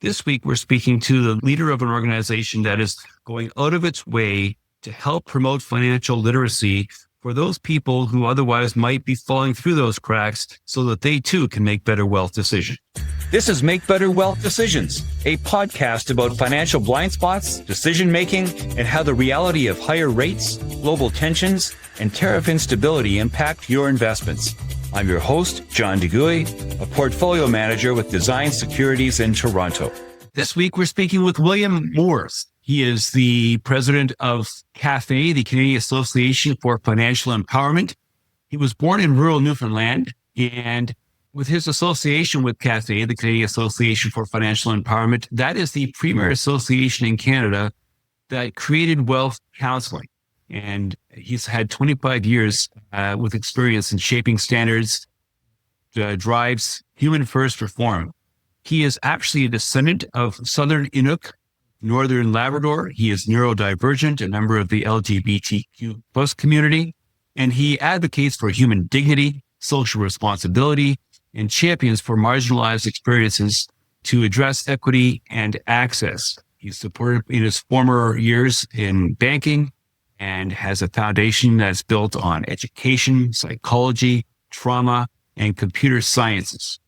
This week, we're speaking to the leader of an organization that is going out of its way to help promote financial literacy for those people who otherwise might be falling through those cracks so that they too can make better wealth decisions. This is Make Better Wealth Decisions, a podcast about financial blind spots, decision-making, and how the reality of higher rates, global tensions, and tariff instability impact your investments. I'm your host, John DeGuy, a portfolio manager with Design Securities in Toronto. This week, we're speaking with William Moores. He is the president of CAFE, the Canadian Association for Financial Empowerment. He was born in rural Newfoundland, and with his association with CAFE, the Canadian Association for Financial Empowerment, that is the premier association in Canada that created wealth counseling. And he's had 25 years with experience in shaping standards, drives human first reform. He is actually a descendant of Southern Inuk, Northern Labrador. He is neurodivergent, a member of the LGBTQ plus community, and he advocates for human dignity, social responsibility, and champions for marginalized experiences to address equity and access. He's supported in his former years in banking and has a foundation that's built on education, psychology, trauma, and computer sciences.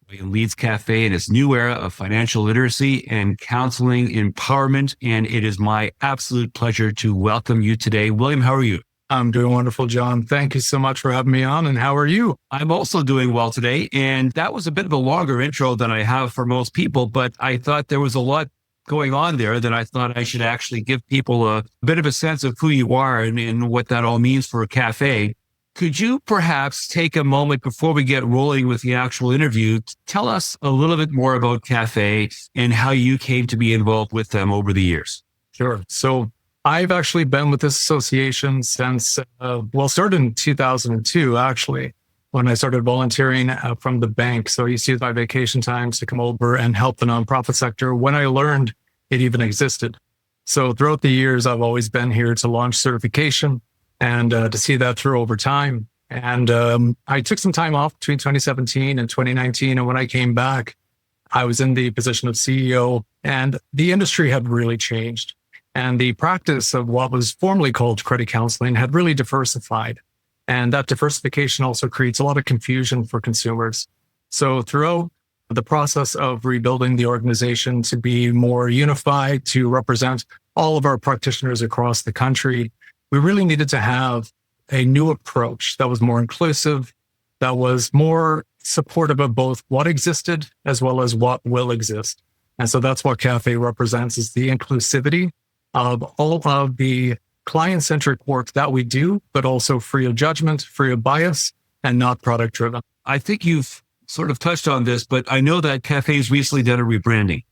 He leads CAFE in its new era of financial literacy and counseling empowerment, and it is my absolute pleasure to welcome you today. William, how are you? I'm doing wonderful, John. Thank you so much for having me on. And how are you? I'm also doing well today. And that was a bit of a longer intro than I have for most people, but I thought there was a lot going on there that I thought I should actually give people a bit of a sense of who you are and what that all means for a CAFE. Could you perhaps take a moment before we get rolling with the actual interview to tell us a little bit more about CAFE and how you came to be involved with them over the years? Sure. So I've actually been with this association since, started in 2002, actually, when I started volunteering from the bank. So I used to use my vacation times to come over and help the nonprofit sector when I learned it even existed. So throughout the years, I've always been here to launch certification and to see that through over time. And I took some time off between 2017 and 2019. And when I came back, I was in the position of CEO, and the industry had really changed. And the practice of what was formerly called credit counseling had really diversified. And that diversification also creates a lot of confusion for consumers. So throughout the process of rebuilding the organization to be more unified, to represent all of our practitioners across the country, we really needed to have a new approach that was more inclusive, that was more supportive of both what existed as well as what will exist. And so that's what CAFE represents, is the inclusivity of all of the client-centric work that we do, but also free of judgment, free of bias, and not product-driven. I think you've sort of touched on this, but I know that CAFE's recently done a rebranding.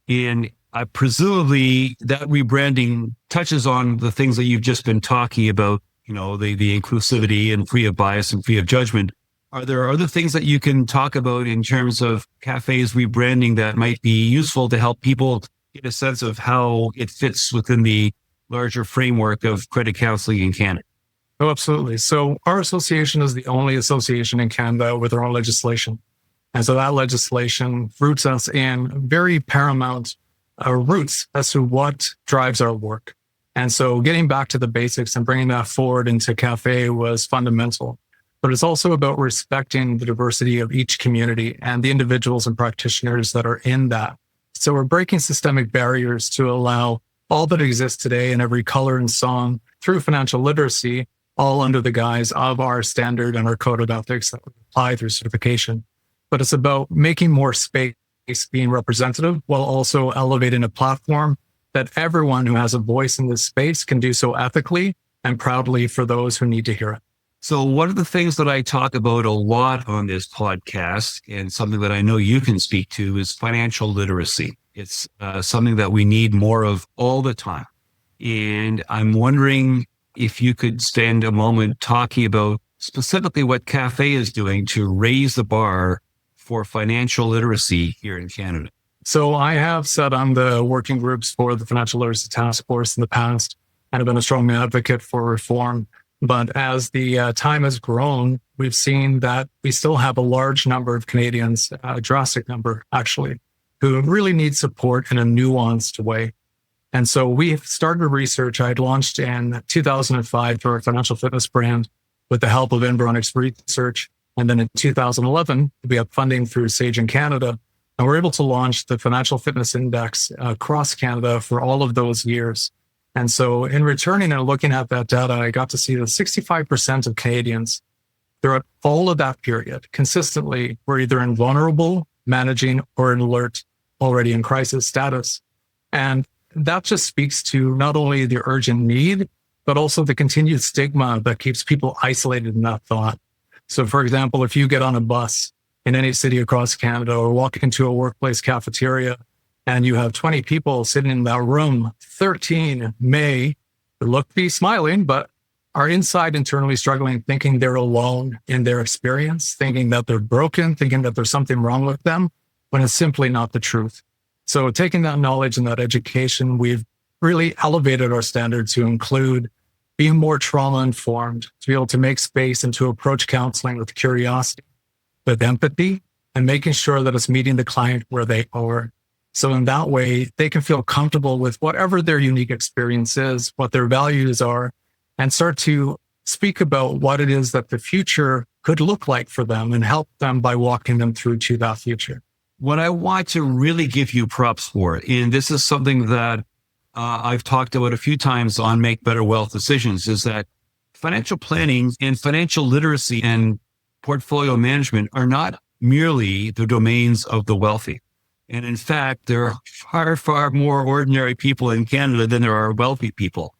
And presumably that rebranding touches on the things that you've just been talking about, the inclusivity and free of bias and free of judgment. Are there other things that you can talk about in terms of CAFE's rebranding that might be useful to help people get a sense of how it fits within the larger framework of credit counseling in Canada? Oh, absolutely. So our association is the only association in Canada with our own legislation. And so that legislation roots us in very paramount roots as to what drives our work. And so getting back to the basics and bringing that forward into CAFE was fundamental. But it's also about respecting the diversity of each community and the individuals and practitioners that are in that. So we're breaking systemic barriers to allow all that exists today in every color and song through financial literacy, all under the guise of our standard and our code of ethics that we apply through certification. But it's about making more space being representative while also elevating a platform that everyone who has a voice in this space can do so ethically and proudly for those who need to hear it. So one of the things that I talk about a lot on this podcast, and something that I know you can speak to, is financial literacy. It's something that we need more of all the time. And I'm wondering if you could spend a moment talking about specifically what CAFE is doing to raise the bar for financial literacy here in Canada. So I have sat on the working groups for the Financial Literacy Task Force in the past and have been a strong advocate for reform. But as the time has grown, we've seen that we still have a large number of Canadians, a drastic number actually, who really need support in a nuanced way. And so we started research. I had launched in 2005 for a financial fitness brand with the help of Environics Research. And then in 2011, we have funding through Sage in Canada. And we're able to launch the Financial Fitness Index across Canada for all of those years. And so in returning and looking at that data, I got to see that 65% of Canadians throughout all of that period consistently were either in vulnerable, managing, or in alert, already in crisis status. And that just speaks to not only the urgent need, but also the continued stigma that keeps people isolated in that thought. So for example, if you get on a bus in any city across Canada or walk into a workplace cafeteria and you have 20 people sitting in that room, 13 may be smiling, but are inside internally struggling, thinking they're alone in their experience, thinking that they're broken, thinking that there's something wrong with them, when it's simply not the truth. So taking that knowledge and that education, we've really elevated our standard to include being more trauma informed, to be able to make space and to approach counseling with curiosity, with empathy, and making sure that it's meeting the client where they are. So in that way, they can feel comfortable with whatever their unique experience is, what their values are, and start to speak about what it is that the future could look like for them and help them by walking them through to that future. What I want to really give you props for, and this is something that I've talked about a few times on Make Better Wealth Decisions, is that financial planning and financial literacy and portfolio management are not merely the domains of the wealthy. And in fact, there are far, far more ordinary people in Canada than there are wealthy people.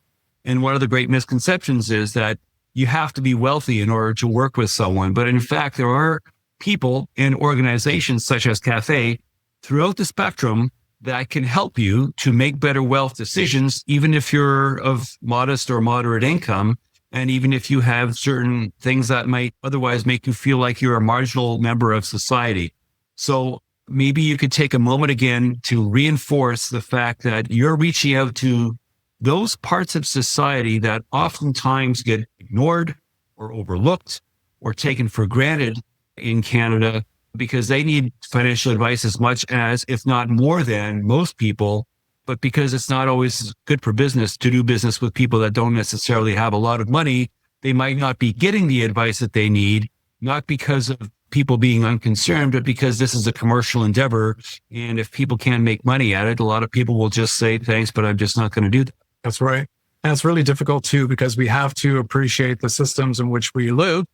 And one of the great misconceptions is that you have to be wealthy in order to work with someone. But in fact, there are people and organizations such as CAFE throughout the spectrum that can help you to make better wealth decisions, even if you're of modest or moderate income, and even if you have certain things that might otherwise make you feel like you're a marginal member of society. So maybe you could take a moment again to reinforce the fact that you're reaching out to those parts of society that oftentimes get ignored or overlooked or taken for granted in Canada, because they need financial advice as much as, if not more than, most people, but because it's not always good for business to do business with people that don't necessarily have a lot of money, they might not be getting the advice that they need, not because of people being unconcerned, but because this is a commercial endeavor. And if people can't make money at it, a lot of people will just say, thanks, but I'm just not going to do that. That's right. And it's really difficult too, because we have to appreciate the systems in which we live,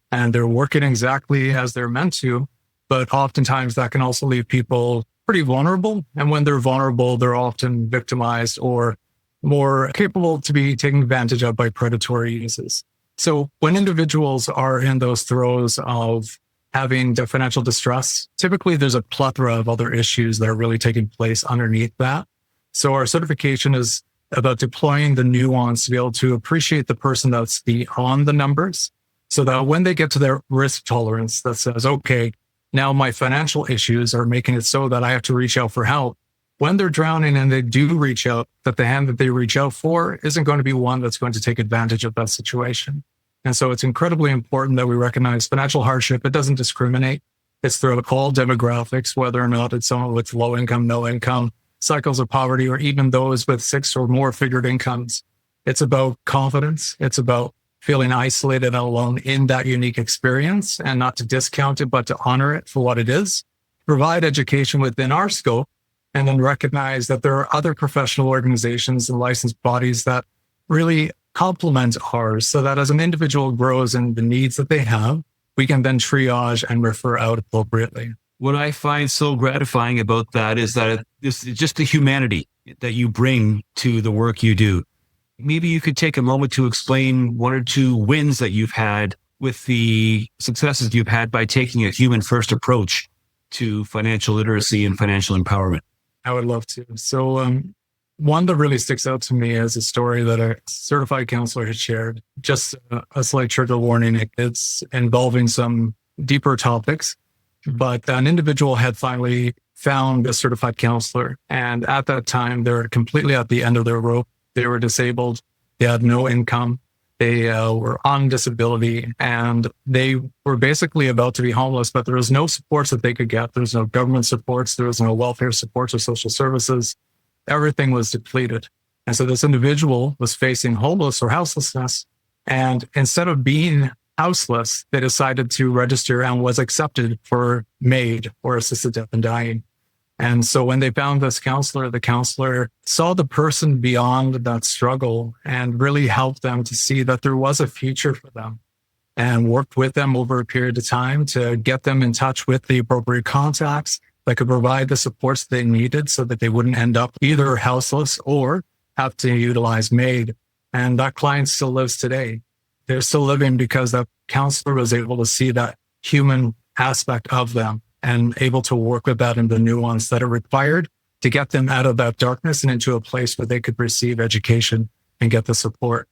and they're working exactly as they're meant to. But oftentimes that can also leave people pretty vulnerable. And when they're vulnerable, they're often victimized or more capable to be taken advantage of by predatory uses. So when individuals are in those throes of having the financial distress, typically there's a plethora of other issues that are really taking place underneath that. So our certification is about deploying the nuance to be able to appreciate the person that's beyond the numbers, so that when they get to their risk tolerance that says, okay, now my financial issues are making it so that I have to reach out for help. When they're drowning and they do reach out, that the hand that they reach out for isn't going to be one that's going to take advantage of that situation. And so it's incredibly important that we recognize financial hardship. It doesn't discriminate. It's throughout all demographics, whether or not it's someone with low income, no income, cycles of poverty, or even those with 6 or more figured incomes. It's about confidence. It's about feeling isolated and alone in that unique experience, and not to discount it, but to honor it for what it is, provide education within our scope, and then recognize that there are other professional organizations and licensed bodies that really complement ours, so that as an individual grows in the needs that they have, we can then triage and refer out appropriately. What I find so gratifying about that is that it's just the humanity that you bring to the work you do. Maybe you could take a moment to explain 1 or 2 wins that you've had with the successes you've had by taking a human first approach to financial literacy and financial empowerment. I would love to. So one that really sticks out to me is a story that a certified counselor had shared. Just a slight trigger warning. It's involving some deeper topics, but an individual had finally found a certified counselor. And at that time, they were completely at the end of their rope. They were disabled. They had no income. They were on disability and they were basically about to be homeless, but there was no supports that they could get. There was no government supports. There was no welfare supports or social services. Everything was depleted. And so this individual was facing homeless or houselessness. And instead of being houseless, they decided to register and was accepted for MAID or assisted death and dying. And so when they found this counselor, the counselor saw the person beyond that struggle and really helped them to see that there was a future for them and worked with them over a period of time to get them in touch with the appropriate contacts that could provide the supports they needed so that they wouldn't end up either houseless or have to utilize MAID. And that client still lives today. They're still living because that counselor was able to see that human aspect of them and able to work with that and the nuance that are required to get them out of that darkness and into a place where they could receive education and get the support.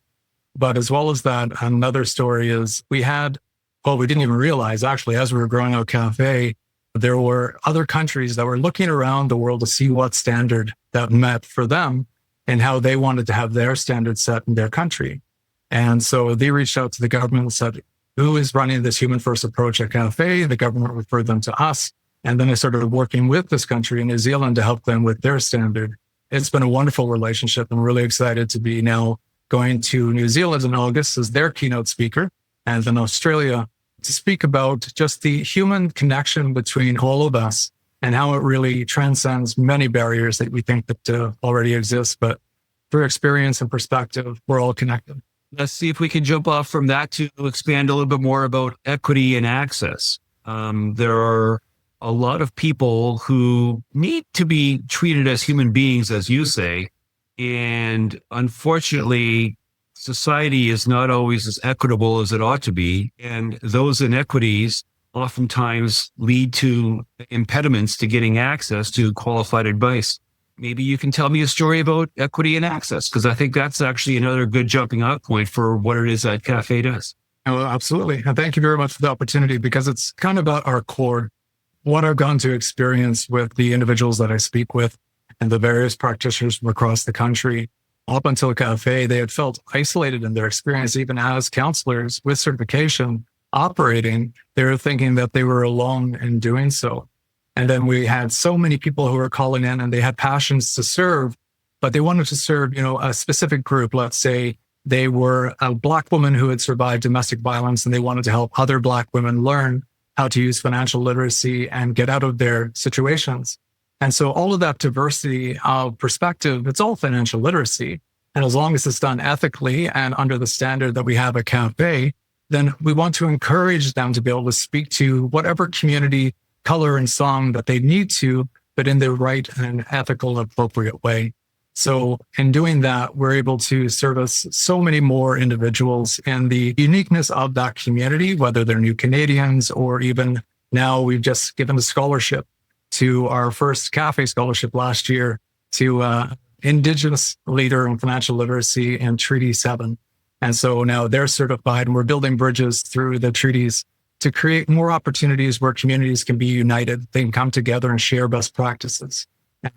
But as well as that, another story is we didn't even realize actually, as we were growing our cafe, there were other countries that were looking around the world to see what standard that met for them and how they wanted to have their standards set in their country. And so they reached out to the government and said, who is running this human first approach at Cafe? The government referred them to us. And then I started working with this country in New Zealand to help them with their standard. It's been a wonderful relationship. I'm really excited to be now going to New Zealand in August as their keynote speaker and then Australia to speak about just the human connection between all of us and how it really transcends many barriers that we think that already exist. But through experience and perspective, we're all connected. Let's see if we can jump off from that to expand a little bit more about equity and access. There are a lot of people who need to be treated as human beings, as you say. And unfortunately, society is not always as equitable as it ought to be. And those inequities oftentimes lead to impediments to getting access to qualified advice. Maybe you can tell me a story about equity and access, because I think that's actually another good jumping off point for what it is that Cafe does. Oh, absolutely. And thank you very much for the opportunity, because it's kind of about our core, what I've gone to experience with the individuals that I speak with and the various practitioners from across the country. Up until Cafe, they had felt isolated in their experience, even as counselors with certification operating. They were thinking that they were alone in doing so. And then we had so many people who were calling in and they had passions to serve, but they wanted to serve, a specific group. Let's say they were a Black woman who had survived domestic violence and they wanted to help other Black women learn how to use financial literacy and get out of their situations. And so all of that diversity of perspective, it's all financial literacy. And as long as it's done ethically and under the standard that we have at Cafe, then we want to encourage them to be able to speak to whatever community, color, and song that they need to, but in the right and ethical, appropriate way. So in doing that, we're able to service so many more individuals and the uniqueness of that community, whether they're new Canadians or even now we've just given a scholarship to our first Cafe scholarship last year to Indigenous leader in financial literacy in Treaty 7. And so now they're certified and we're building bridges through the treaties to create more opportunities where communities can be united. They can come together and share best practices.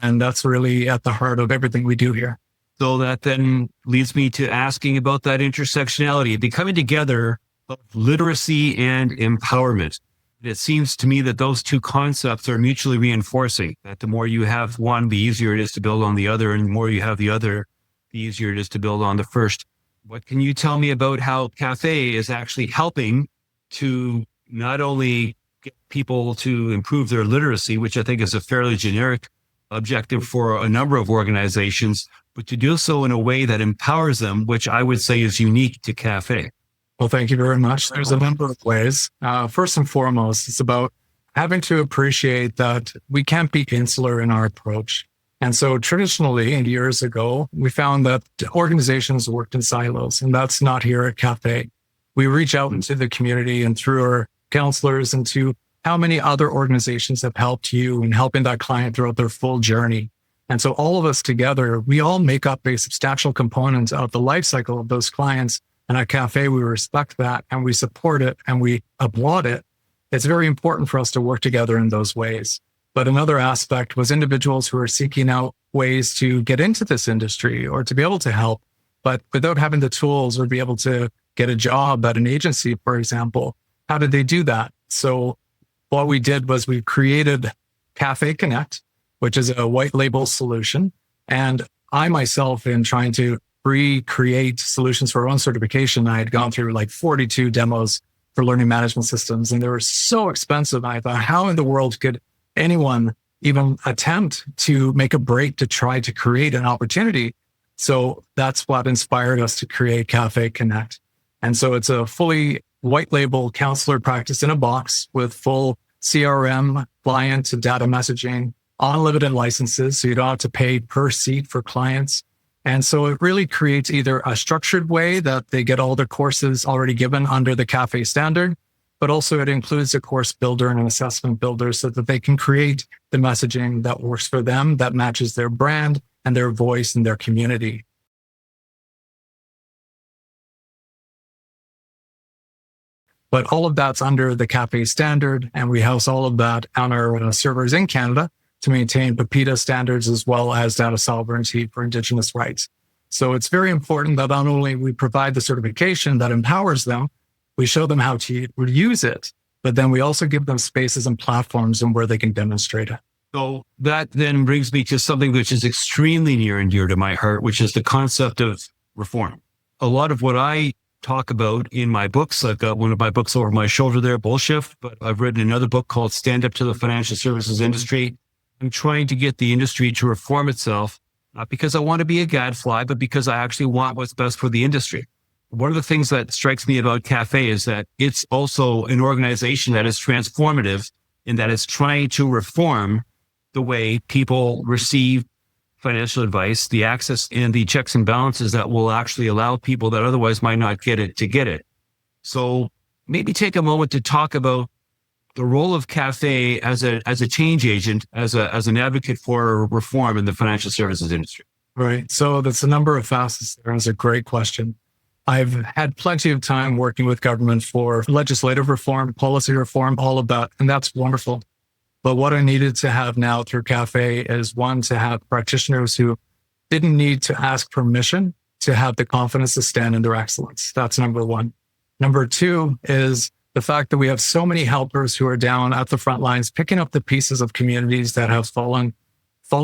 And that's really at the heart of everything we do here. So that then leads me to asking about that intersectionality, the coming together of literacy and empowerment. It seems to me that those two concepts are mutually reinforcing, that the more you have one, the easier it is to build on the other, and the more you have the other, the easier it is to build on the first. What can you tell me about how Cafe is actually helping to not only get people to improve their literacy, which I think is a fairly generic objective for a number of organizations, but to do so in a way that empowers them, which I would say is unique to Cafe? Well, thank you very much. There's a number of ways. First and foremost, it's about having to appreciate that we can't be insular in our approach. And so traditionally, and years ago, we found that organizations worked in silos, and that's not here at Cafe. We reach out into the community and through our counselors into how many other organizations have helped you in helping that client throughout their full journey. And so all of us together, we all make up a substantial component of the life cycle of those clients. And at Cafe, we respect that and we support it and we applaud it. It's very important for us to work together in those ways. But another aspect was individuals who are seeking out ways to get into this industry or to be able to help, but without having the tools or be able to get a job at an agency, for example, how did they do that? So what we did was we created Cafe Connect, which is a white label solution. And I myself, in trying to recreate solutions for our own certification, I had gone through like 42 demos for learning management systems, and they were so expensive. I thought, how in the world could anyone even attempt to make a break to try to create an opportunity? So that's what inspired us to create Cafe Connect. And so it's a fully white label counselor practice in a box with full CRM, client and data messaging, unlimited licenses. So you don't have to pay per seat for clients. And so it really creates either a structured way that they get all their courses already given under the Cafe standard, but also it includes a course builder and an assessment builder so that they can create the messaging that works for them, that matches their brand and their voice and their community. But all of that's under the Cafe standard, and we house all of that on our servers in Canada to maintain PIPEDA standards as well as data sovereignty for Indigenous rights. So it's very important that not only we provide the certification that empowers them, we show them how to use it, but then we also give them spaces and platforms and where they can demonstrate it. So that then brings me to something which is extremely near and dear to my heart, which is the concept of reform. A lot of what I talk about in my books, I've got one of my books over my shoulder there, Bullshift, but I've written another book called Stand Up to the Financial Services Industry. I'm trying to get the industry to reform itself, not because I want to be a gadfly, but because I actually want what's best for the industry. One of the things that strikes me about Cafe is that it's also an organization that is transformative in that it's trying to reform the way people receive financial advice, the access and the checks and balances that will actually allow people that otherwise might not get it to get it. So maybe take a moment to talk about the role of Cafe as a change agent, as an advocate for reform in the financial services industry. Right. So that's a number of facets there. That's a great question. I've had plenty of time working with government for legislative reform, policy reform, all of that, and that's wonderful. But what I needed to have now through Cafe is one, to have practitioners who didn't need to ask permission to have the confidence to stand in their excellence. That's number one. Number two is the fact that we have so many helpers who are down at the front lines, picking up the pieces of communities that have fallen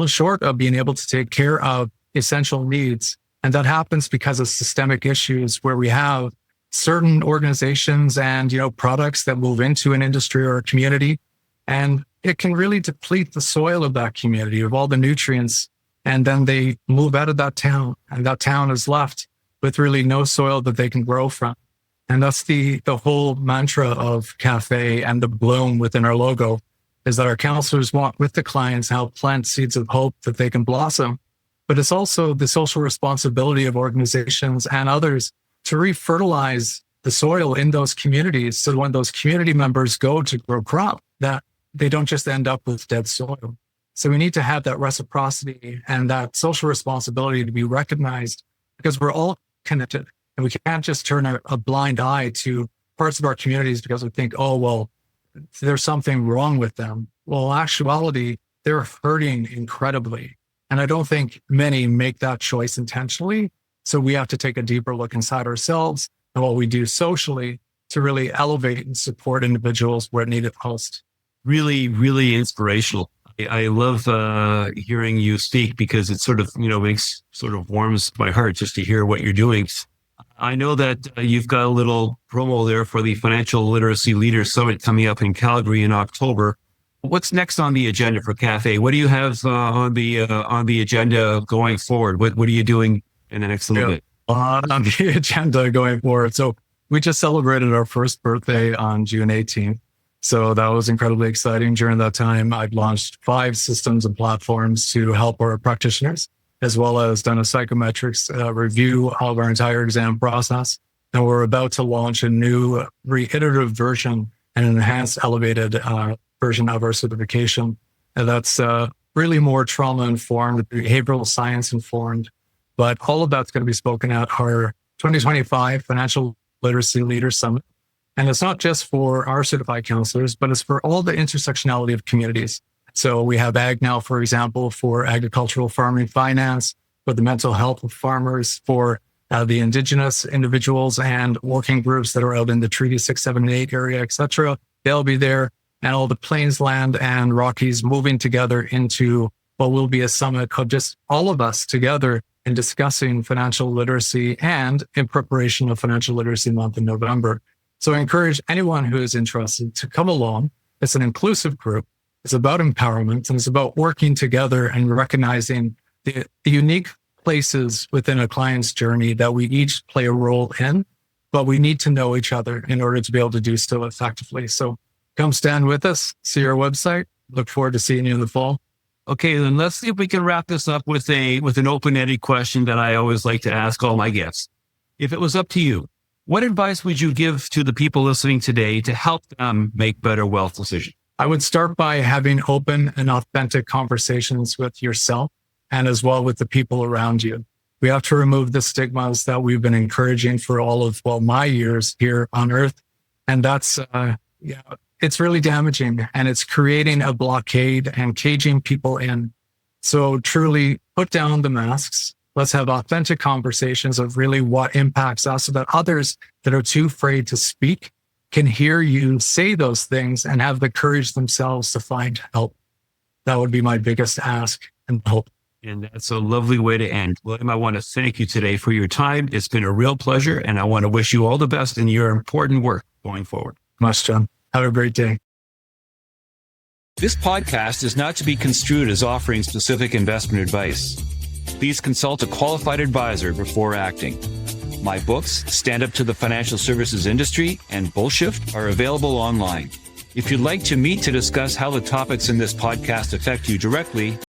short of being able to take care of essential needs. And that happens because of systemic issues where we have certain organizations and, products that move into an industry or a community, and it can really deplete the soil of that community of all the nutrients. And then they move out of that town, and that town is left with really no soil that they can grow from. And that's the whole mantra of Cafe and the bloom within our logo, is that our counselors walk with the clients, help plant seeds of hope that they can blossom. But it's also the social responsibility of organizations and others to refertilize the soil in those communities. So when those community members go to grow crop, that they don't just end up with dead soil. So we need to have that reciprocity and that social responsibility to be recognized, because we're all connected, and we can't just turn a blind eye to parts of our communities because we think, oh, well, there's something wrong with them. Well, in actuality, they're hurting incredibly. And I don't think many make that choice intentionally. So we have to take a deeper look inside ourselves and what we do socially to really elevate and support individuals where needed most. Really, really inspirational. I love hearing you speak, because it sort of, warms my heart just to hear what you're doing. I know that you've got a little promo there for the Financial Literacy Leaders Summit coming up in Calgary in October. What's next on the agenda for Cafe? What do you have on the agenda going forward? What are you doing in the next little bit? On the agenda going forward. So we just celebrated our first birthday on June 18th. So that was incredibly exciting. During that time, I've launched 5 systems and platforms to help our practitioners, as well as done a psychometrics review of our entire exam process. And we're about to launch a new reiterative version and an enhanced elevated version of our certification. And that's really more trauma-informed, behavioral science-informed. But all of that's going to be spoken at our 2025 Financial Literacy Leaders Summit. And it's not just for our certified counselors, but it's for all the intersectionality of communities. So we have Ag Now, for example, for agricultural farming finance, for the mental health of farmers, for the Indigenous individuals and working groups that are out in the Treaty 6, 7, and 8 area, etc. They'll be there, and all the Plainsland and Rockies moving together into what will be a summit of just all of us together and discussing financial literacy and in preparation of Financial Literacy Month in November. So I encourage anyone who is interested to come along. It's an inclusive group. It's about empowerment, and it's about working together and recognizing the unique places within a client's journey that we each play a role in, but we need to know each other in order to be able to do so effectively. So come stand with us, see our website. Look forward to seeing you in the fall. Okay, then let's see if we can wrap this up with an open-ended question that I always like to ask all my guests. If it was up to you, what advice would you give to the people listening today to help them make better wealth decisions? I would start by having open and authentic conversations with yourself and as well with the people around you. We have to remove the stigmas that we've been encouraging for all of, my years here on Earth. And that's, it's really damaging, and it's creating a blockade and caging people in. So truly put down the masks. Let's have authentic conversations of really what impacts us so that others that are too afraid to speak can hear you say those things and have the courage themselves to find help. That would be my biggest ask and hope. And that's a lovely way to end. William, I want to thank you today for your time. It's been a real pleasure, and I want to wish you all the best in your important work going forward. Much, John. Have a great day. This podcast is not to be construed as offering specific investment advice. Please consult a qualified advisor before acting. My books, Stand Up to the Financial Services Industry and Bullshift, are available online. If you'd like to meet to discuss how the topics in this podcast affect you directly,